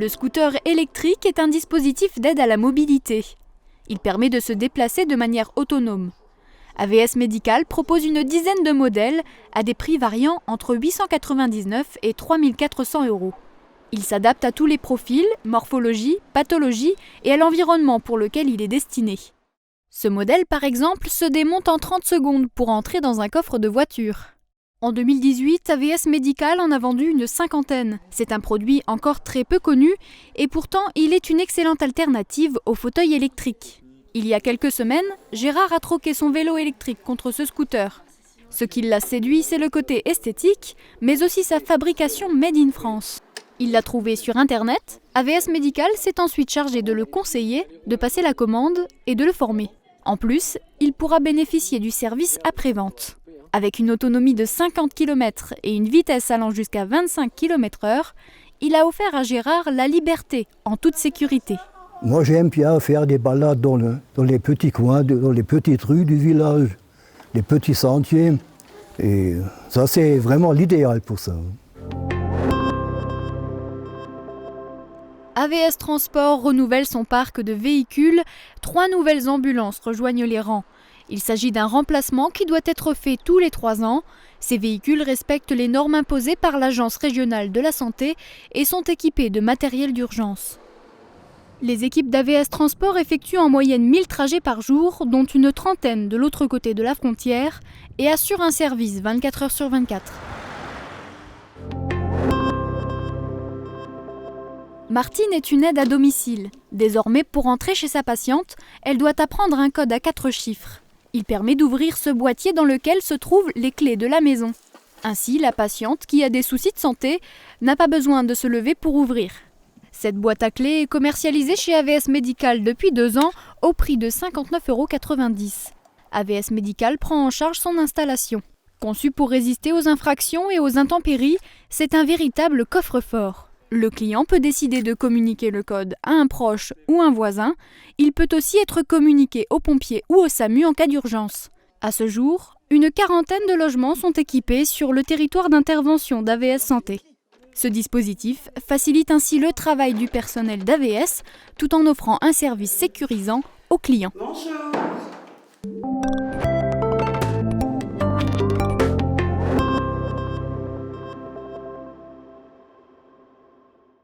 Le scooter électrique est un dispositif d'aide à la mobilité. Il permet de se déplacer de manière autonome. AVS Médical propose une dizaine de modèles à des prix variant entre 899 et 3 400 €. Il s'adapte à tous les profils, morphologie, pathologie et à l'environnement pour lequel il est destiné. Ce modèle, par exemple, se démonte en 30 secondes pour entrer dans un coffre de voiture. En 2018, AVS Médical en a vendu une cinquantaine. C'est un produit encore très peu connu et pourtant il est une excellente alternative au fauteuil électrique. Il y a quelques semaines, Gérard a troqué son vélo électrique contre ce scooter. Ce qui l'a séduit, c'est le côté esthétique, mais aussi sa fabrication made in France. Il l'a trouvé sur Internet. AVS Médical s'est ensuite chargé de le conseiller, de passer la commande et de le former. En plus, il pourra bénéficier du service après-vente. Avec une autonomie de 50 km et une vitesse allant jusqu'à 25 km/h, il a offert à Gérard la liberté en toute sécurité. Moi, j'aime bien faire des balades dans les petits coins, dans les petites rues du village, les petits sentiers. Et ça, c'est vraiment l'idéal pour ça. AVS Transport renouvelle son parc de véhicules. 3 nouvelles ambulances rejoignent les rangs. Il s'agit d'un remplacement qui doit être fait tous les 3 ans. Ces véhicules respectent les normes imposées par l'Agence régionale de la santé et sont équipés de matériel d'urgence. Les équipes d'AVS Transport effectuent en moyenne 1000 trajets par jour, dont une trentaine de l'autre côté de la frontière, et assurent un service 24 heures sur 24. Martine est une aide à domicile. Désormais, pour entrer chez sa patiente, elle doit apprendre un code à 4 chiffres. Il permet d'ouvrir ce boîtier dans lequel se trouvent les clés de la maison. Ainsi, la patiente, qui a des soucis de santé, n'a pas besoin de se lever pour ouvrir. Cette boîte à clés est commercialisée chez AVS Médical depuis 2 ans au prix de 59,90 €. AVS Médical prend en charge son installation. Conçu pour résister aux infractions et aux intempéries, c'est un véritable coffre-fort. Le client peut décider de communiquer le code à un proche ou un voisin. Il peut aussi être communiqué aux pompiers ou au SAMU en cas d'urgence. À ce jour, une quarantaine de logements sont équipés sur le territoire d'intervention d'AVS Santé. Ce dispositif facilite ainsi le travail du personnel d'AVS tout en offrant un service sécurisant aux clients. Bonjour.